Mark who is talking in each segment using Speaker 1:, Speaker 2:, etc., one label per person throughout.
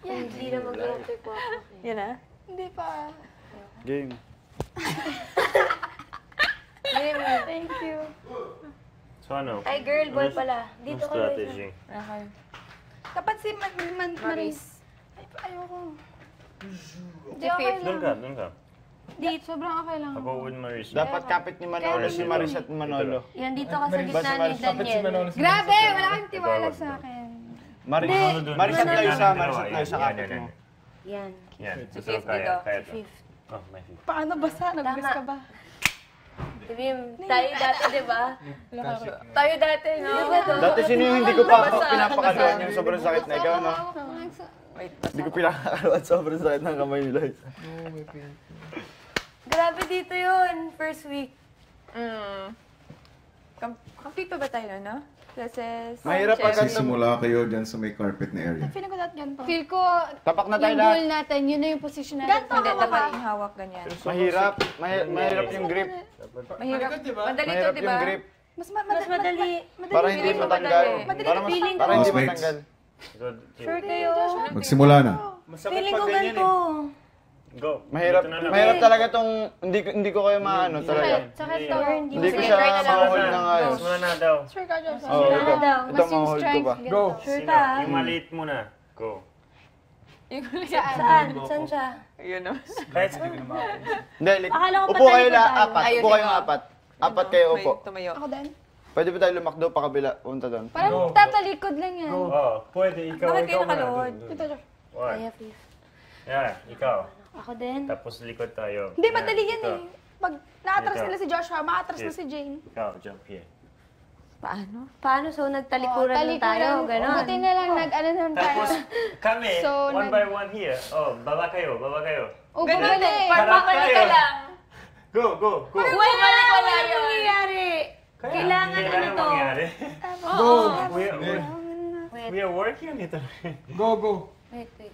Speaker 1: Hindi na mag-alter po ako.
Speaker 2: Yan na?
Speaker 3: Hindi pa.
Speaker 4: Game.
Speaker 1: Game.
Speaker 3: Thank you.
Speaker 5: So ano?
Speaker 1: Ay, girl, boy pala. Dito ka,
Speaker 5: strategy.
Speaker 2: Okay.
Speaker 3: Dapat si Maris. Ay, ayoko. Hindi, okay
Speaker 5: Doon
Speaker 3: lang.
Speaker 5: doon ka.
Speaker 3: Dito, sobrang okay lang.
Speaker 5: Ako with Maris.
Speaker 4: Dapat kapit ni Manolo si Maris at Manolo.
Speaker 1: Yan, dito ka sa gitna ni Daniel.
Speaker 3: Grabe, wala kang tiwala sa akin.
Speaker 4: Maris at tayo sa kapit mo.
Speaker 1: Yan.
Speaker 5: Yan.
Speaker 2: Si
Speaker 5: Ito
Speaker 2: fifth
Speaker 5: kaya.
Speaker 2: dito.
Speaker 5: Kaya to.
Speaker 1: Fifth.
Speaker 5: Oh, may fifth.
Speaker 3: Paano basa? Nag-guess ka ba?
Speaker 1: Bim, tayo dati, di ba?
Speaker 2: Tayo dati, no?
Speaker 4: Dati sino yung hindi ko pa pinapakaluan yung sobrang sakit na ikaw, no?
Speaker 2: Wait,
Speaker 4: Hindi ko pinapakaluan sobrang sakit ng kamay ni Lois.
Speaker 1: Grabe dito yun, first week.
Speaker 2: Complete pa ba tayo, no? Kasi...
Speaker 4: Mahirap pag
Speaker 6: Sisimula kayo dyan sa may carpet na area.
Speaker 3: Feeling ko dati ganito.
Speaker 7: Feel ko,
Speaker 4: tapak na tayo
Speaker 7: yung goal
Speaker 4: lahat.
Speaker 7: natin, yun na yung position natin.
Speaker 3: Ganto
Speaker 2: Hindi,
Speaker 3: ka
Speaker 2: dapat
Speaker 3: ba?
Speaker 2: yung hawak ganyan.
Speaker 4: Mahirap. Mahirap yung grip.
Speaker 2: Mahirap. Madali to,
Speaker 4: Mahirap
Speaker 2: di
Speaker 4: yung
Speaker 2: ba?
Speaker 4: grip.
Speaker 3: Mas
Speaker 1: madali.
Speaker 4: Para hindi matanggal.
Speaker 1: Feeling
Speaker 4: Para hindi
Speaker 6: Housemates.
Speaker 4: matanggal.
Speaker 1: Sure kayo?
Speaker 6: Magsimula na.
Speaker 1: Feeling ko ganito.
Speaker 5: Go.
Speaker 4: Mahirap.
Speaker 5: Dito na lang.
Speaker 4: Mahirap talaga tong hindi ko kayo maano talaga.
Speaker 3: Tsaka ito.
Speaker 4: Hindi ko siya ma-hold ng ayos.
Speaker 5: Muna na daw.
Speaker 3: Sure ka dyan.
Speaker 4: Oo, ito.
Speaker 1: daw.
Speaker 4: Ito
Speaker 7: Mas yung
Speaker 4: ma-hold ko
Speaker 7: strength,
Speaker 4: ba?
Speaker 7: ganito.
Speaker 1: Sure
Speaker 5: Sino?
Speaker 1: ka?
Speaker 5: Yung maliit muna. Go.
Speaker 1: Saan? Saan siya?
Speaker 2: Yun, no?
Speaker 5: Kahit sa
Speaker 4: Hindi,
Speaker 1: Akala ko
Speaker 4: upo kayo
Speaker 1: patalikod
Speaker 4: na
Speaker 1: tayo.
Speaker 4: apat.
Speaker 2: Ayun,
Speaker 4: Upo kayo
Speaker 2: yun.
Speaker 4: ng apat. Apat kayo upo.
Speaker 2: Tumayo.
Speaker 3: Ako din.
Speaker 4: Pwede ba tayo lumakdo pa kabila? Punta doon.
Speaker 7: Parang tatalikod lang yan.
Speaker 5: Oh, pwede. Ikaw,
Speaker 2: Bakit kayo
Speaker 5: ikaw muna.
Speaker 2: nakaluhod?
Speaker 5: Dun, dun.
Speaker 3: Ito, Josh.
Speaker 5: One.
Speaker 1: Kaya, fifth.
Speaker 5: Yan, ikaw.
Speaker 1: Ako din.
Speaker 5: Tapos likod tayo.
Speaker 3: Hindi, madali yan
Speaker 5: Ito.
Speaker 3: eh. Pag na-atras
Speaker 5: Ito.
Speaker 3: nila si Joshua, ma-atras na si Jane.
Speaker 5: Ikaw, jump here.
Speaker 2: Paano?
Speaker 1: Paano? So, nagtalikuran na tayo? Ganon.
Speaker 7: Buti na lang nag-ano naman tayo.
Speaker 5: Tapos kami,
Speaker 7: So,
Speaker 5: one by one here. Oh, baba kayo, baba kayo.
Speaker 7: O,
Speaker 2: Ganun
Speaker 7: bumalik.
Speaker 2: din. Parang
Speaker 5: Harap
Speaker 2: babalik ka
Speaker 5: tayo.
Speaker 2: lang.
Speaker 5: Go, go, go.
Speaker 1: Wala yun. Nangyayari. Kailangan ano to?
Speaker 5: mangyari.
Speaker 6: Go!
Speaker 5: We are working on it.
Speaker 1: Wait, wait.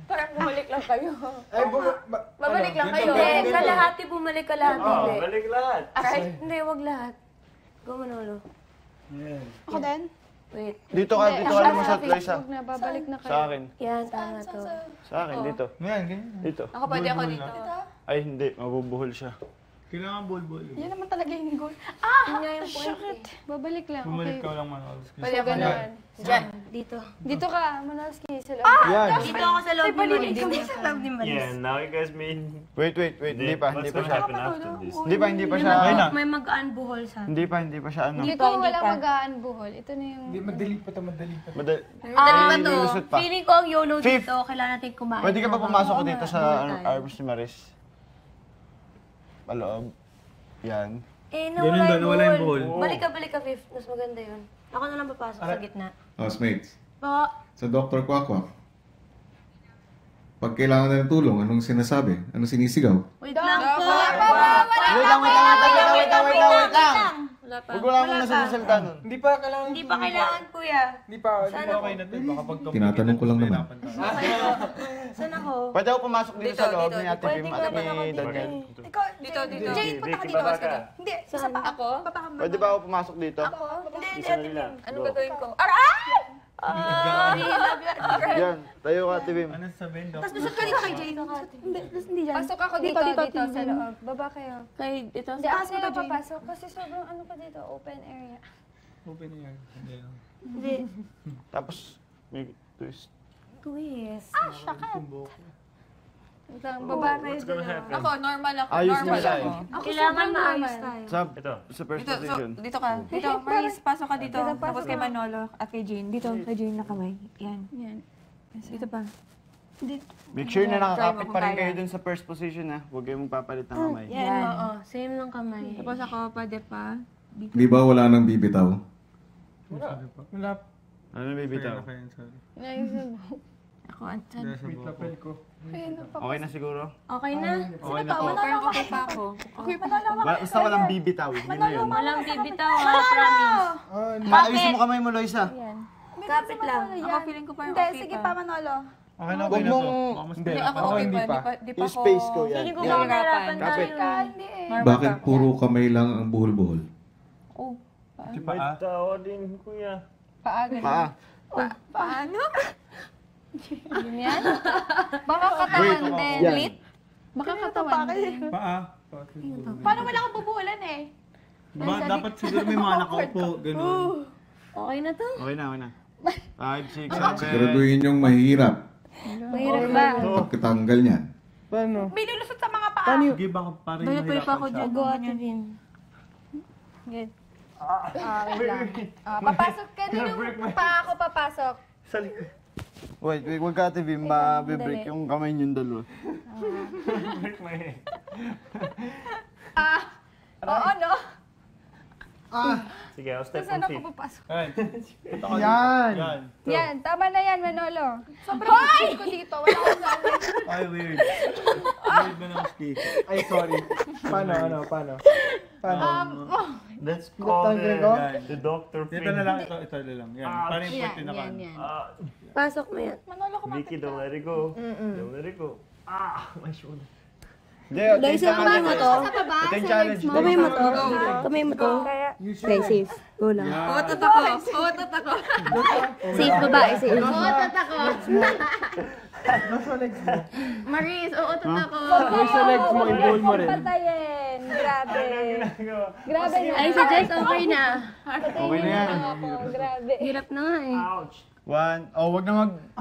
Speaker 2: Parang bumalik lang kayo.
Speaker 6: Ay,
Speaker 2: Babalik lang kayo.
Speaker 1: Hindi, kalahati bumalik, kalahati
Speaker 5: Oh,
Speaker 1: hindi.
Speaker 5: balik lahat.
Speaker 2: Alright.
Speaker 1: Hindi, wag lahat. Go, Manolo.
Speaker 3: Ako din.
Speaker 1: Wait.
Speaker 4: Dito ka lumusot, Loisa.
Speaker 7: Huwag na, babalik na kayo.
Speaker 4: Sa akin.
Speaker 1: Yan, tama to.
Speaker 4: Sa akin, dito. Dito.
Speaker 2: Ako pwede ako dito.
Speaker 4: Ay, hindi. Mabubuhol siya.
Speaker 3: Yan naman talaga yung goal.
Speaker 1: Yun nga yung point eh.
Speaker 7: Babalik lang, okay.
Speaker 2: Pwede ako
Speaker 7: Ganun.
Speaker 2: Diyan.
Speaker 1: Dito.
Speaker 7: Dito ka, Manalski, sa loob.
Speaker 4: Yan.
Speaker 1: Dito ako sa loob ni Maris. Dito sa loob ni Maris.
Speaker 5: Yeah, now you guys made...
Speaker 4: Wait. Hindi pa
Speaker 5: What's
Speaker 4: siya.
Speaker 5: gonna happen after this?
Speaker 4: Hindi pa siya.
Speaker 1: May mag-aan buhol sa...
Speaker 4: Hindi pa siya ano.
Speaker 7: Dito walang mag-aan buhol. Ito na yung...
Speaker 4: Madali.
Speaker 1: Madali
Speaker 4: May
Speaker 1: ba to?
Speaker 4: lulusot pa.
Speaker 1: Feeling ko ang YOLO
Speaker 4: Fifth.
Speaker 1: dito. Kailangan natin kumain.
Speaker 4: Pwede ka ba pumasok dito sa
Speaker 1: Tayo.
Speaker 4: arms ni Maris? Paloob. Yan.
Speaker 1: Eh, nawala yung buhol. Balik ka, fifth. Mas maganda yun. Ako na lang papasok sa gitna.
Speaker 6: Housemates,
Speaker 1: Po.
Speaker 6: sa Dr. Quack-Quack, pag kailangan na ng tulong, anong sinasabi? Anong sinisigaw?
Speaker 1: Wait lang po.
Speaker 4: Wait lang.
Speaker 1: Wala pa.
Speaker 4: Huwag lang muna sasalita nun.
Speaker 1: Hindi pa kailangan, kuya.
Speaker 6: Tinatanong ko lang naman.
Speaker 1: Saan ako?
Speaker 4: Pwede ako pumasok dito sa loob ni Ate
Speaker 1: Pwede
Speaker 4: Bim
Speaker 1: ka
Speaker 4: at
Speaker 1: naman ako
Speaker 4: ni
Speaker 1: dito.
Speaker 4: Daniel.
Speaker 3: Ikaw,
Speaker 2: Dito.
Speaker 3: Jane, punta ka
Speaker 5: Vicky,
Speaker 3: dito.
Speaker 5: baba ka.
Speaker 3: Hindi, isa pa.
Speaker 2: Ako?
Speaker 3: Papa ka.
Speaker 4: Pwede ba ako pumasok dito?
Speaker 1: Hindi,
Speaker 5: Isa na lang.
Speaker 2: Anong
Speaker 5: Go.
Speaker 2: gagawin ko?
Speaker 1: Sorry, love you.
Speaker 4: Yan. Tayo ka, Ate Bim.
Speaker 3: Tapos lusot ka dito kay Jane. Hindi, hindi dyan.
Speaker 7: Pasok ako dito, dito, sa loob. Baba kayo.
Speaker 1: Kay, ito.
Speaker 7: Hindi, ako sila papasok kasi sobrang ano pa dito, open area.
Speaker 1: Hindi.
Speaker 4: Tapos, may twist.
Speaker 1: Quiz.
Speaker 7: Baba kayo
Speaker 5: What's gonna
Speaker 7: dito.
Speaker 5: happen?
Speaker 2: Ako, normal ako.
Speaker 4: Ayos
Speaker 2: Normal
Speaker 4: na siya
Speaker 2: ako.
Speaker 7: Ako
Speaker 1: Kailangan
Speaker 7: sobrang
Speaker 1: maayos
Speaker 7: normal.
Speaker 1: tayo.
Speaker 5: Ito.
Speaker 4: Sa first
Speaker 2: Dito,
Speaker 4: position.
Speaker 2: dito ka. Dito, Maris, pasok ka dito. Tapos kay Manolo at kay Jane. Dito, kay Jane na kamay. Yan.
Speaker 7: Yan.
Speaker 2: Dito pa.
Speaker 4: Make sure na nakakapit
Speaker 2: Try mo
Speaker 4: pa rin
Speaker 2: kung
Speaker 4: kayo
Speaker 2: kaya.
Speaker 4: dun sa first position ha. Huwag kayong magpapalit ng kamay.
Speaker 1: Yan, oo. Same ng kamay.
Speaker 2: Tapos ako, pwede pa.
Speaker 6: Di ba wala nang bibitaw?
Speaker 4: Ano may bitaw?
Speaker 2: Ako, antan.
Speaker 4: Okay na siguro?
Speaker 1: Okay na?
Speaker 4: Okay na po.
Speaker 2: Parang okay pa ako.
Speaker 3: Okay, manalo ka.
Speaker 4: Basta walang bibitaw. Yun na yun.
Speaker 1: Walang bibitaw ha, promise.
Speaker 4: Ayusin mo kamay mo, Loisa.
Speaker 1: Kapit lang.
Speaker 2: Ako, feeling ko parang
Speaker 3: Hindi,
Speaker 2: okay
Speaker 3: sige
Speaker 2: pa.
Speaker 3: pa, Manolo.
Speaker 4: Huwag mong...
Speaker 2: Hindi, ako okay pa. Di pa
Speaker 4: Yung
Speaker 2: ako...
Speaker 4: space ko yan.
Speaker 1: Feeling ko
Speaker 4: Yan.
Speaker 1: mahirapan
Speaker 4: Kapit.
Speaker 1: tayo.
Speaker 3: Hindi eh.
Speaker 6: Bakit puro kamay lang ang buhol-buhol?
Speaker 5: May tawa din, kuya.
Speaker 2: Paa, ganun.
Speaker 4: Paa.
Speaker 2: Paano?
Speaker 7: Yun yan? Baka katawan din.
Speaker 2: Lit?
Speaker 7: Baka katawan din.
Speaker 5: Paa.
Speaker 2: Paano wala akong bubulan eh?
Speaker 5: Dapat siguro may mga nakaupo, ganun.
Speaker 1: Okay na to?
Speaker 5: Okay na. 5, 6, 7.
Speaker 6: Siguraduhin yung mahirap.
Speaker 1: Mahirap ba?
Speaker 6: Pagkatanggal niyan.
Speaker 2: May lulusot sa mga paa.
Speaker 5: Sige, baka parang
Speaker 2: Dahil pwede pa ako dyan.
Speaker 1: Go, Ate Vin.
Speaker 7: Good. Wait lang. Papasok ka din yung paa ko papasok.
Speaker 5: Sa likod.
Speaker 4: Wait, huwag ka, TV. Mabibreak yung kamay niyong dalawa.
Speaker 5: Break my head.
Speaker 7: Oo, no?
Speaker 5: Sige, I'll step
Speaker 7: Saan
Speaker 5: on
Speaker 7: ako
Speaker 5: feet.
Speaker 7: papasok?
Speaker 4: Yan!
Speaker 7: Yan, tama na yan, Manolo. Sobrang high ko dito. Wala akong sabi.
Speaker 5: Ay, weird. Weird ba ng speak?
Speaker 8: Ay, sorry. Paano?
Speaker 5: Let's call
Speaker 8: Gringo?
Speaker 5: the doctor.
Speaker 8: Ito na lang, ito na lang. Yan, parang important na kan.
Speaker 1: Pasok mo yan.
Speaker 5: Vicky, don't let it go. Don't let it go. My shoulder.
Speaker 1: Dahil sa kamay mo to.
Speaker 4: Ito yung challenge.
Speaker 1: Kamay mo to. Kamay mo to. Okay, safe. Go lang.
Speaker 2: Utot ako.
Speaker 1: Safe babae, safe.
Speaker 7: Uutot ako.
Speaker 8: Nasa legs mo.
Speaker 7: Maris, uutot ako.
Speaker 8: Ay, sa legs mo, i-ball mo rin.
Speaker 7: Patayin. Grabe. Grabe na.
Speaker 1: Ay, si Jess, okay na.
Speaker 4: Okay na yan.
Speaker 7: Grabe.
Speaker 1: Hirap na nga eh.
Speaker 5: Ouch.
Speaker 4: Wag na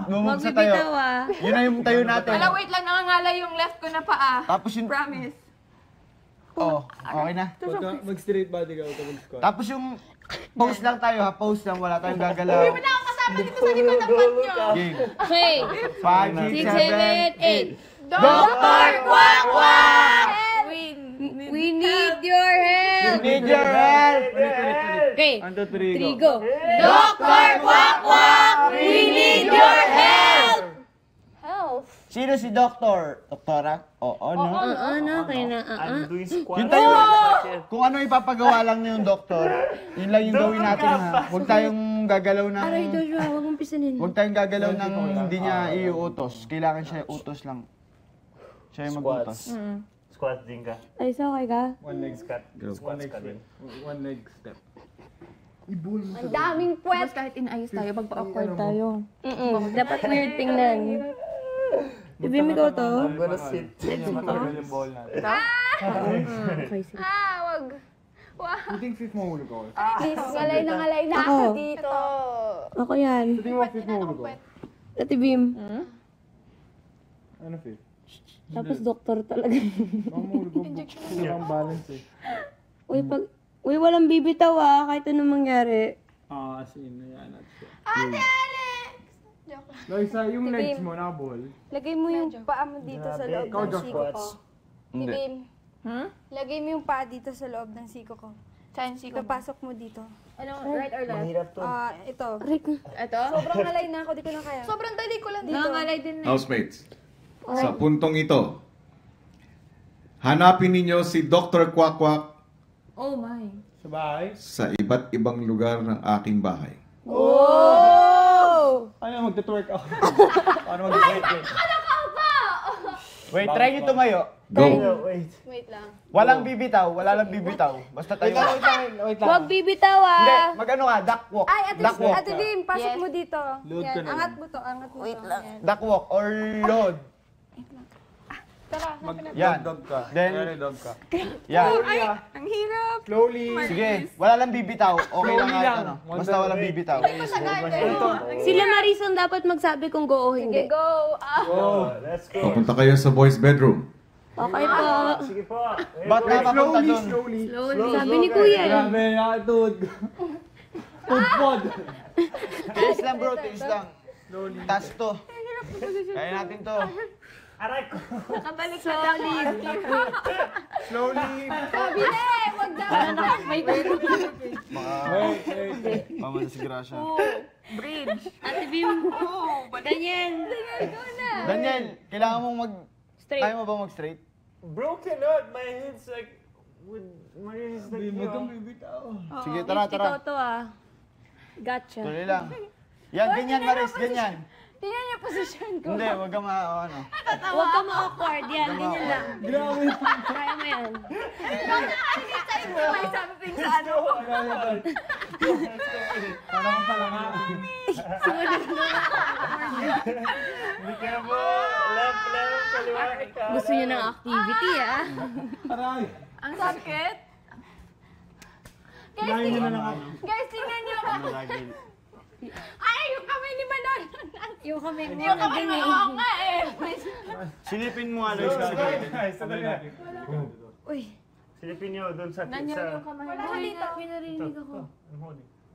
Speaker 1: Huwag
Speaker 4: sa
Speaker 1: bibitaw
Speaker 4: tayo.
Speaker 1: ah.
Speaker 4: Yun na yung tayo natin.
Speaker 2: Wala, wait lang. Nangangalay yung left ko na paa.
Speaker 4: Tapos yung...
Speaker 2: Promise.
Speaker 4: Okay na.
Speaker 8: Mag-straight body ka, huwag mag-squat.
Speaker 4: Tapos yung... Pose lang tayo ha, pose lang. Wala tayong gagalaw.
Speaker 2: Wala akong kasama dito sa likod ng pant nyo.
Speaker 4: Game.
Speaker 1: Okay.
Speaker 4: 5, 6, 7,
Speaker 1: 6, 7, 8.
Speaker 2: Doktor Kwak Kwak!
Speaker 1: We need your help.
Speaker 4: Need your help!
Speaker 1: Okay.
Speaker 8: 1, 2, 3,
Speaker 1: Three,
Speaker 8: go.
Speaker 1: go.
Speaker 2: Doktor Kwak Kwak! We need your help!
Speaker 7: Help.
Speaker 4: Sino si Doktor? Doktora? Oo, no?
Speaker 1: Ano, okay na.
Speaker 5: I'm doing squats.
Speaker 4: Yun tayo. Kung ano ipapagawa lang niyo yung doktor, yun lang yung gawin natin ha. Huwag tayong gagalaw ng...
Speaker 1: Aray, Joshua, huwag mong pisanin.
Speaker 4: Huwag tayong gagalaw ng hindi niya iuutos. Kailangan siya utos lang. Siya yung mag-utos.
Speaker 5: Squats din ka.
Speaker 1: Ay, so okay ka?
Speaker 8: One leg
Speaker 5: Squat. Squats ka din.
Speaker 8: One leg step.
Speaker 7: Ang daming puwet.
Speaker 2: Kahit inayos tayo, magpa-awkward tayo.
Speaker 1: Dapat weird tingnan. Ibig ko to.
Speaker 8: I'm gonna sit. Matagal yung ball natin.
Speaker 1: Okay, sige.
Speaker 7: Wag.
Speaker 8: You think fifth mahulog ako?
Speaker 7: Please, ngalay na ako
Speaker 1: Ako.
Speaker 7: dito.
Speaker 1: Ako yan.
Speaker 8: You think mo fifth mahulog ako?
Speaker 1: Ate Bim.
Speaker 8: Ano fifth?
Speaker 1: Tapos doktor talaga.
Speaker 8: Baka mahulog ako. Wala kang balance eh.
Speaker 1: Uy, walang bibitaw ah, kahit anong mangyari.
Speaker 8: As in, yan natin siya.
Speaker 7: Ate Alex!
Speaker 8: Loisa, yung legs mo, naka-ball.
Speaker 7: Lagay mo yung paa mo dito sa loob
Speaker 8: Ikaw,
Speaker 7: ng
Speaker 8: Josh,
Speaker 7: siko ko.
Speaker 4: Hindi.
Speaker 7: Bim, lagay mo yung paa dito sa loob ng siko ko.
Speaker 2: Saan si ko?
Speaker 7: Papasok mo dito.
Speaker 2: Right or left?
Speaker 5: Mahirap to.
Speaker 7: Ito.
Speaker 2: Ito?
Speaker 7: Sobrang ngalay na ako, di ko na kaya.
Speaker 2: Sobrang dali ko lang dito.
Speaker 7: Nangangalay
Speaker 2: din
Speaker 6: Housemates, sa puntong ito, hanapin ninyo si Dr. Kwak Kwak
Speaker 2: Oh my.
Speaker 8: Sa bahay.
Speaker 6: sa iba't ibang lugar ng aking bahay.
Speaker 8: Ano, magtutwerk ako. Paano mag-twerk eh?
Speaker 4: Wait, try nyo tumayo.
Speaker 6: Go!
Speaker 5: Wait.
Speaker 7: Wait lang.
Speaker 4: Walang bibitaw, wala lang bibitaw. Basta tayo.
Speaker 8: Wait lang.
Speaker 1: Huwag bibitaw
Speaker 4: Hindi,
Speaker 1: ah.
Speaker 4: mag-ano ka, duck walk.
Speaker 7: Ay,
Speaker 4: Duck walk.
Speaker 7: Ate Bim, pasok mo dito.
Speaker 8: Load
Speaker 7: Yan,
Speaker 8: ka na lang.
Speaker 7: angat mo to, angat mo to. Wait lang.
Speaker 4: Duck walk or load.
Speaker 7: Tara,
Speaker 4: Yan.
Speaker 8: Dog ka.
Speaker 4: Then-
Speaker 8: Kaya dog ka.
Speaker 4: Yan.
Speaker 2: Ang hirap.
Speaker 8: Slowly.
Speaker 4: Sige, wala lang bibitaw. Okay lang
Speaker 8: Slowly
Speaker 4: kahit
Speaker 8: lang.
Speaker 4: ano. Basta walang bibitaw.
Speaker 1: Sila Marison dapat magsabi kung go o hindi.
Speaker 7: go.
Speaker 8: Oh.
Speaker 5: Let's go.
Speaker 6: Papunta kayo sa boys' bedroom.
Speaker 1: Okay po.
Speaker 5: Sige po.
Speaker 4: Ba't na papunta
Speaker 8: Slowly,
Speaker 4: doon?
Speaker 8: slowly.
Speaker 1: Sabi ni Kuya eh.
Speaker 8: Grabe, nakatud. Pod.
Speaker 4: Tiis lang bro, tiis lang. Taas to. Kaya natin to.
Speaker 5: Aray ko.
Speaker 2: Nakabalik na lang.
Speaker 8: Slowly.
Speaker 7: Sabi na eh, wag daw.
Speaker 8: Wait.
Speaker 4: Mama na si Gracia.
Speaker 2: Bridge.
Speaker 1: Ate Bim. Daniel.
Speaker 4: Daniel, kailangan mong
Speaker 1: Straight.
Speaker 4: Kaya mo ba mag-straight?
Speaker 5: Bro cannot. My head's like... With my head's like...
Speaker 8: Hindi mo itong bibitaw.
Speaker 4: Sige, tara, tara.
Speaker 1: Ikaw to ah. Gotcha.
Speaker 4: Tuloy lang. Yan, ganyan Maris, ganyan.
Speaker 7: Tingnan niyo posisyon ko.
Speaker 4: Hindi, wag ka ano.
Speaker 1: Huwag ka ma-awkward. Yan, ganyan lang.
Speaker 8: Grabe.
Speaker 1: Kaya mo yan.
Speaker 2: May something sa ano.
Speaker 8: Parang pala nga.
Speaker 5: Be careful. Left, kaliwa.
Speaker 1: Gusto niya ng activity, ah.
Speaker 8: Aray.
Speaker 2: Ang sakit.
Speaker 8: Lain nyo na lang ako.
Speaker 7: Guys, tingnan niyo. Ay, yung kamay ni Manolo.
Speaker 1: Yung kami mo.
Speaker 7: Yung kamay mo. Oo nga eh.
Speaker 5: Silipin mo, Aloys.
Speaker 8: Sandali na.
Speaker 1: Uy.
Speaker 5: Silipin niyo doon sa...
Speaker 2: Nandiyan yung kamay mo.
Speaker 1: May narinig ako.
Speaker 5: Ano mo?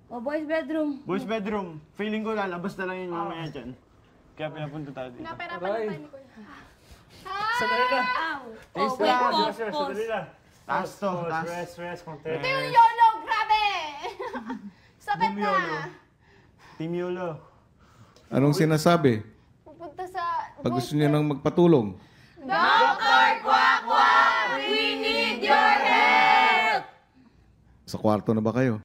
Speaker 1: Oh, boys bedroom.
Speaker 4: Boys bedroom. Feeling ko lalabas na lang yun mamaya dyan. Kaya pinapunta tayo dito.
Speaker 7: Naperapan naman ni Kuya.
Speaker 5: Sandali na.
Speaker 1: Oh, wait, pause,
Speaker 5: Sandali
Speaker 1: pause.
Speaker 5: na.
Speaker 4: Taas to, taas.
Speaker 5: Rest, konti.
Speaker 7: Ito yung YOLO, grabe! Sakit na.
Speaker 5: Team Yolo.
Speaker 6: Anong sinasabi?
Speaker 7: Pupunta sa...
Speaker 6: Pag gusto niyo nang magpatulong,
Speaker 7: Dr. Quack Quack! We need your help!
Speaker 6: sa kwarto na ba kayo?